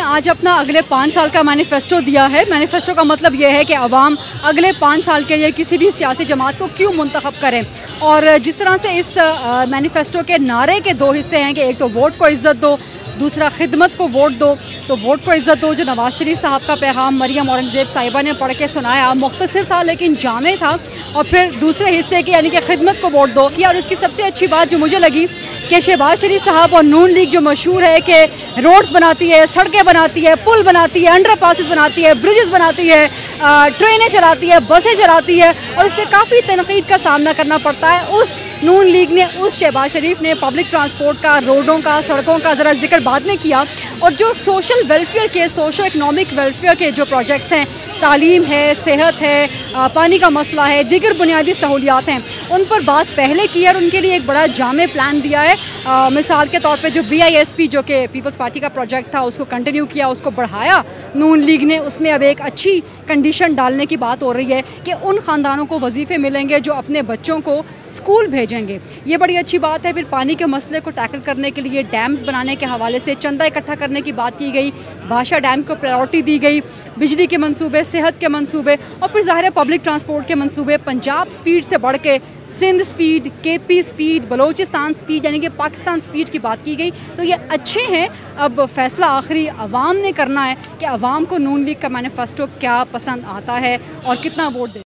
आज अपना अगले 5 साल का मैनिफेस्टो दिया है। मैनिफेस्टो का मतलब ये है कि अवाम अगले 5 साल के लिए किसी भी सियासी जमात को क्यों मुंतखब करें। और जिस तरह से इस मैनिफेस्टो के नारे के 2 हिस्से हैं कि एक तो वोट को इज़्ज़त दो, दूसरा खिदमत को वोट दो। तो वोट को इज़्ज़त दो जो नवाज शरीफ साहब का पैगाम मरियम औरंगज़ेब साहिबा ने पढ़ के सुनाया, मुख्तसर था लेकिन जामे था। और फिर दूसरे हिस्से की यानी कि खिदमत को वोट दो किया। और इसकी सबसे अच्छी बात जो मुझे लगी कि शहबाज शरीफ साहब और नून लीग जो मशहूर है कि रोड्स बनाती है, सड़कें बनाती है, पुल बनाती है, अंडर पासिस बनाती है, ब्रिजेस बनाती है, ट्रेनें चलाती है, बसें चलाती है, और उस पर काफ़ी तनकीद का सामना करना पड़ता है। उस नून लीग ने, उस शहबाज शरीफ ने पब्लिक ट्रांसपोर्ट का, रोडों का, सड़कों का ज़रा जिक्र बाद में किया। और जो सोशल वेलफेयर के, सोशो इकनॉमिक वेलफेयर के जो प्रोजेक्ट्स हैं, तालीम है, सेहत है, पानी का मसला है, दीगर बुनियादी सहूलियात हैं, उन पर बात पहले की है और उनके लिए एक बड़ा जामे प्लान दिया है। मिसाल के तौर पे जो BISP जो कि पीपल्स पार्टी का प्रोजेक्ट था उसको कंटिन्यू किया, उसको बढ़ाया नून लीग ने। उसमें अब एक अच्छी कंडीशन डालने की बात हो रही है कि उन ख़ानदानों को वजीफ़े मिलेंगे जो अपने बच्चों को स्कूल भेजेंगे। ये बड़ी अच्छी बात है। फिर पानी के मसले को टैकल करने के लिए डैम्स बनाने के हवाले से चंदा इकट्ठा करने की बात की गई, भाषा डैम को प्रायोरिटी दी गई, बिजली के मंसूबे, सेहत के मंसूबे, और फिर ज़ाहिर है पब्लिक ट्रांसपोर्ट के मंसूबे। पंजाब स्पीड से बढ़ के Sindh speed, KP speed, Balochistan speed यानी कि पाकिस्तान स्पीड की बात की गई। तो ये अच्छे हैं। अब फैसला आखिरी अवाम ने करना है कि अवाम को नून लीग का मैनिफेस्टो क्या पसंद आता है और कितना वोट दे।